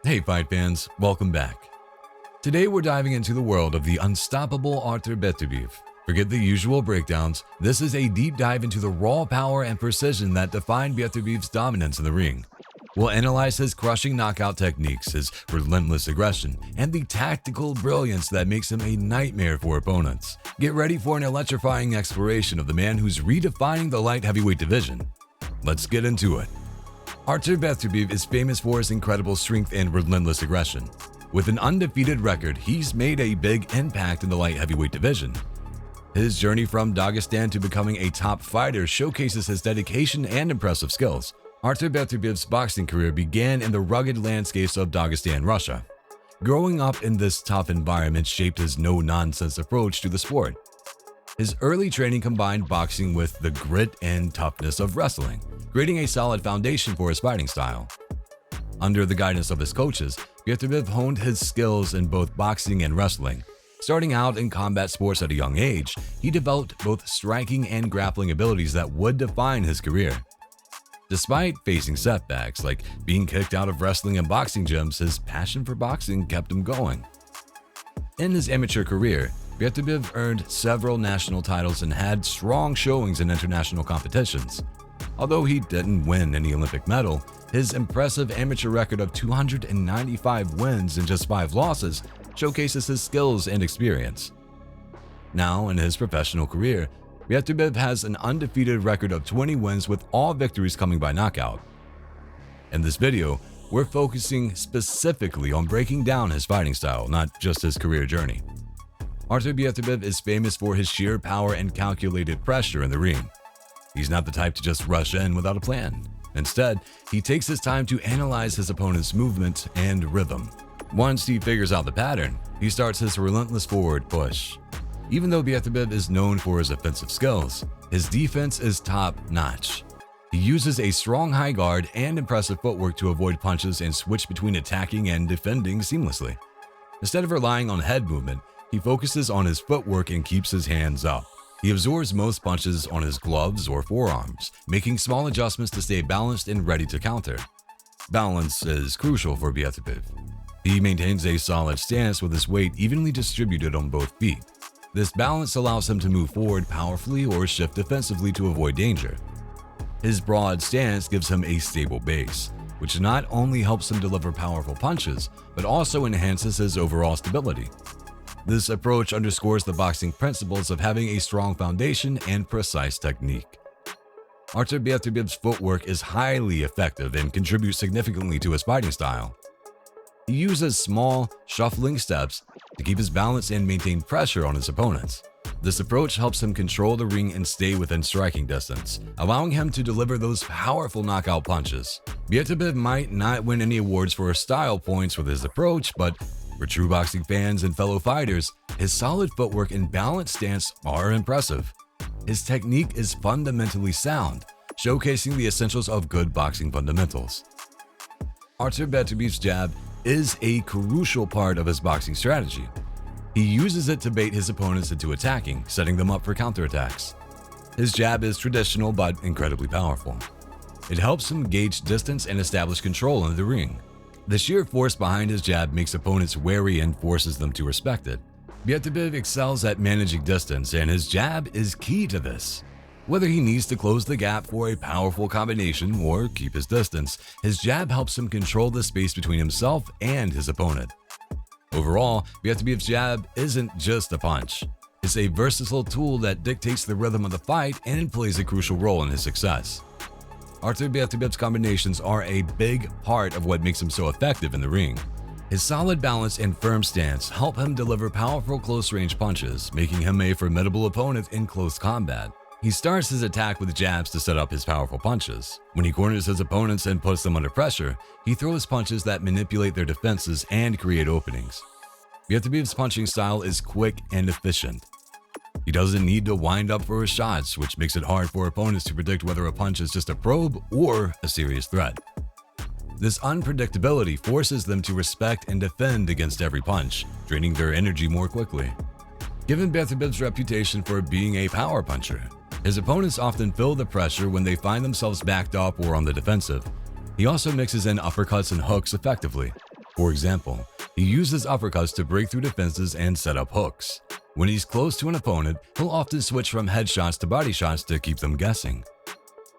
Hey fight fans, welcome back. Today we're diving into the world of the unstoppable Artur Beterbiev. Forget the usual breakdowns, this is a deep dive into the raw power and precision that define Beterbiev's dominance in the ring. We'll analyze his crushing knockout techniques, his relentless aggression, and the tactical brilliance that makes him a nightmare for opponents. Get ready for an electrifying exploration of the man who's redefining the light heavyweight division. Let's get into it. Artur Beterbiev is famous for his incredible strength and relentless aggression. With an undefeated record, he's made a big impact in the light heavyweight division. His journey from Dagestan to becoming a top fighter showcases his dedication and impressive skills. Artur Beterbiev's boxing career began in the rugged landscapes of Dagestan, Russia. Growing up in this tough environment shaped his no-nonsense approach to the sport. His early training combined boxing with the grit and toughness of wrestling, creating a solid foundation for his fighting style. Under the guidance of his coaches, Beterbiev honed his skills in both boxing and wrestling. Starting out in combat sports at a young age, he developed both striking and grappling abilities that would define his career. Despite facing setbacks like being kicked out of wrestling and boxing gyms, his passion for boxing kept him going. In his amateur career, Beterbiev earned several national titles and had strong showings in international competitions. Although he didn't win any Olympic medal, his impressive amateur record of 295 wins and just 5 losses showcases his skills and experience. Now, in his professional career, Beterbiev has an undefeated record of 20 wins with all victories coming by knockout. In this video, we're focusing specifically on breaking down his fighting style, not just his career journey. Artur Beterbiev is famous for his sheer power and calculated pressure in the ring. He's not the type to just rush in without a plan. Instead, he takes his time to analyze his opponent's movement and rhythm. Once he figures out the pattern, he starts his relentless forward push. Even though Beterbiev is known for his offensive skills, his defense is top-notch. He uses a strong high guard and impressive footwork to avoid punches and switch between attacking and defending seamlessly. Instead of relying on head movement, he focuses on his footwork and keeps his hands up. He absorbs most punches on his gloves or forearms, making small adjustments to stay balanced and ready to counter. Balance is crucial for Beterbiev. He maintains a solid stance with his weight evenly distributed on both feet. This balance allows him to move forward powerfully or shift defensively to avoid danger. His broad stance gives him a stable base, which not only helps him deliver powerful punches, but also enhances his overall stability. This approach underscores the boxing principles of having a strong foundation and precise technique. Artur Beterbiev's footwork is highly effective and contributes significantly to his fighting style. He uses small, shuffling steps to keep his balance and maintain pressure on his opponents. This approach helps him control the ring and stay within striking distance, allowing him to deliver those powerful knockout punches. Beterbiev might not win any awards for style points with his approach, but for true boxing fans and fellow fighters, his solid footwork and balanced stance are impressive. His technique is fundamentally sound, showcasing the essentials of good boxing fundamentals. Artur Beterbiev's jab is a crucial part of his boxing strategy. He uses it to bait his opponents into attacking, setting them up for counterattacks. His jab is traditional but incredibly powerful. It helps him gauge distance and establish control in the ring. The sheer force behind his jab makes opponents wary and forces them to respect it. Beterbiev excels at managing distance, and his jab is key to this. Whether he needs to close the gap for a powerful combination or keep his distance, his jab helps him control the space between himself and his opponent. Overall, Beterbiev's jab isn't just a punch. It's a versatile tool that dictates the rhythm of the fight and plays a crucial role in his success. Artur Beterbiev's combinations are a big part of what makes him so effective in the ring. His solid balance and firm stance help him deliver powerful close-range punches, making him a formidable opponent in close combat. He starts his attack with jabs to set up his powerful punches. When he corners his opponents and puts them under pressure, he throws punches that manipulate their defenses and create openings. Beterbiev's punching style is quick and efficient. He doesn't need to wind up for his shots, which makes it hard for opponents to predict whether a punch is just a probe or a serious threat. This unpredictability forces them to respect and defend against every punch, draining their energy more quickly. Given Beterbiev's reputation for being a power puncher, his opponents often feel the pressure when they find themselves backed up or on the defensive. He also mixes in uppercuts and hooks effectively, For example, he uses uppercuts to break through defenses and set up hooks. When he's close to an opponent, he'll often switch from headshots to body shots to keep them guessing.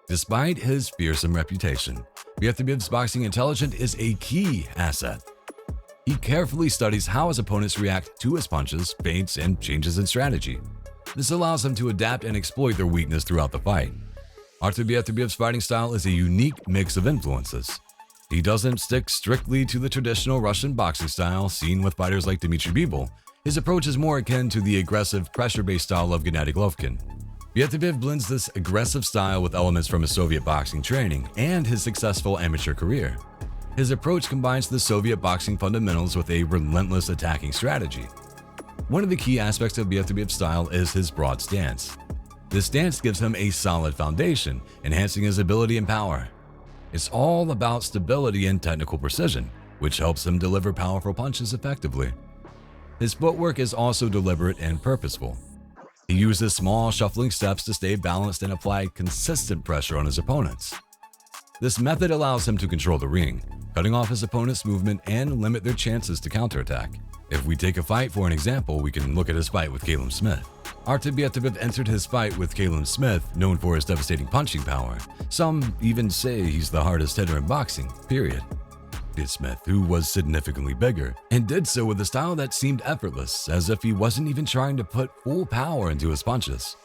Despite his fearsome reputation, Beterbiev's boxing intelligence is a key asset. He carefully studies how his opponents react to his punches, feints, and changes in strategy. This allows him to adapt and exploit their weakness throughout the fight. Artur Beterbiev's fighting style is a unique mix of influences. He doesn't stick strictly to the traditional Russian boxing style seen with fighters like Dmitry Bivol. His approach is more akin to the aggressive, pressure-based style of Gennady Golovkin. Beterbiev blends this aggressive style with elements from his Soviet boxing training and his successful amateur career. His approach combines the Soviet boxing fundamentals with a relentless attacking strategy. One of the key aspects of Beterbiev's style is his broad stance. This stance gives him a solid foundation, enhancing his ability and power. It's all about stability and technical precision, which helps him deliver powerful punches effectively. His footwork is also deliberate and purposeful. He uses small, shuffling steps to stay balanced and apply consistent pressure on his opponents. This method allows him to control the ring, cutting off his opponent's movement and limit their chances to counterattack. If we take a fight for an example, we can look at his fight with Caleb Smith. Artur Beterbiev entered his fight with Caleb Smith, known for his devastating punching power. Some even say he's the hardest hitter in boxing, period. Smith, who was significantly bigger, and did so with a style that seemed effortless, as if he wasn't even trying to put full power into his punches.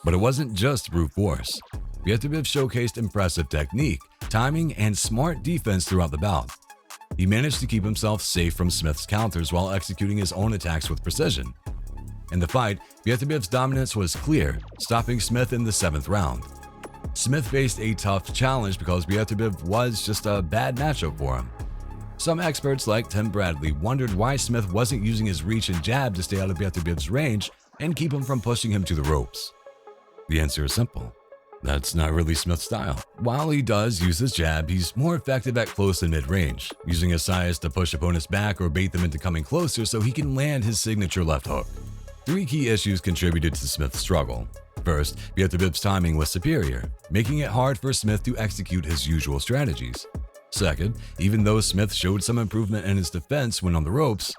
But it wasn't just brute force. Beterbiev showcased impressive technique, timing, and smart defense throughout the bout. He managed to keep himself safe from Smith's counters while executing his own attacks with precision. In the fight, Beterbiev's dominance was clear, stopping Smith in the 7th round. Smith faced a tough challenge because Beterbiev was just a bad matchup for him. Some experts like Tim Bradley wondered why Smith wasn't using his reach and jab to stay out of Beterbiev's range and keep him from pushing him to the ropes. The answer is simple. That's not really Smith's style. While he does use his jab, he's more effective at close and mid-range, using his size to push opponents back or bait them into coming closer so he can land his signature left hook. 3 key issues contributed to Smith's struggle. First, Beterbiev's timing was superior, making it hard for Smith to execute his usual strategies. Second, even though Smith showed some improvement in his defense when on the ropes,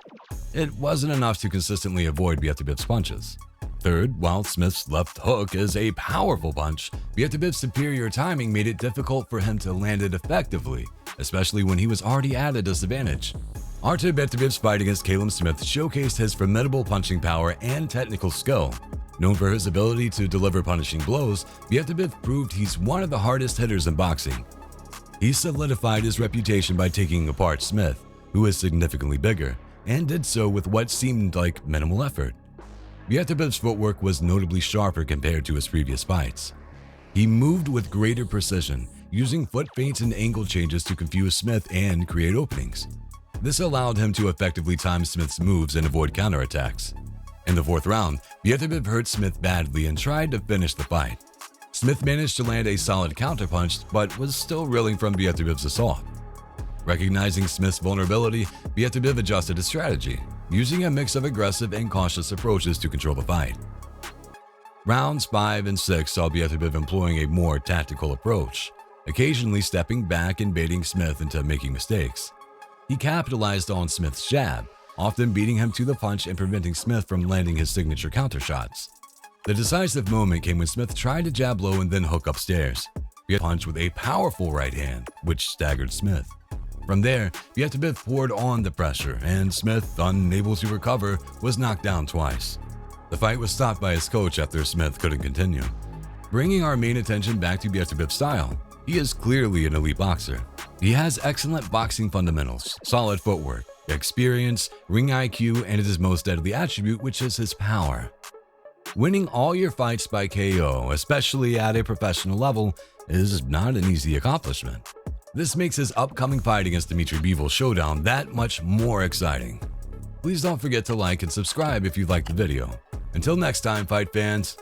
it wasn't enough to consistently avoid Beterbiev's punches. Third, while Smith's left hook is a powerful punch, Beterbiev's superior timing made it difficult for him to land it effectively, especially when he was already at a disadvantage. Artur Beterbiev's fight against Caleb Smith showcased his formidable punching power and technical skill. Known for his ability to deliver punishing blows, Beterbiev proved he's one of the hardest hitters in boxing. He solidified his reputation by taking apart Smith, who is significantly bigger, and did so with what seemed like minimal effort. Beterbiev's footwork was notably sharper compared to his previous fights. He moved with greater precision, using foot feints and angle changes to confuse Smith and create openings. This allowed him to effectively time Smith's moves and avoid counterattacks. In the 4th round, Beterbiev hurt Smith badly and tried to finish the fight. Smith managed to land a solid counterpunch, but was still reeling from Beterbiev's assault. Recognizing Smith's vulnerability, Beterbiev adjusted his strategy, using a mix of aggressive and cautious approaches to control the fight. Rounds 5 and 6 saw Beterbiev employing a more tactical approach, occasionally stepping back and baiting Smith into making mistakes. He capitalized on Smith's jab, often beating him to the punch and preventing Smith from landing his signature counter shots. The decisive moment came when Smith tried to jab low and then hook upstairs. Beterbiev punched with a powerful right hand, which staggered Smith. From there, Beterbiev poured on the pressure, and Smith, unable to recover, was knocked down twice. The fight was stopped by his coach after Smith couldn't continue. Bringing our main attention back to Beterbiev's style, he is clearly an elite boxer. He has excellent boxing fundamentals, solid footwork, experience, ring IQ, and his most deadly attribute, which is his power. Winning all your fights by KO, especially at a professional level, is not an easy accomplishment. This makes his upcoming fight against Dmitry Bivol showdown that much more exciting. Please don't forget to like and subscribe if you liked the video. Until next time, fight fans,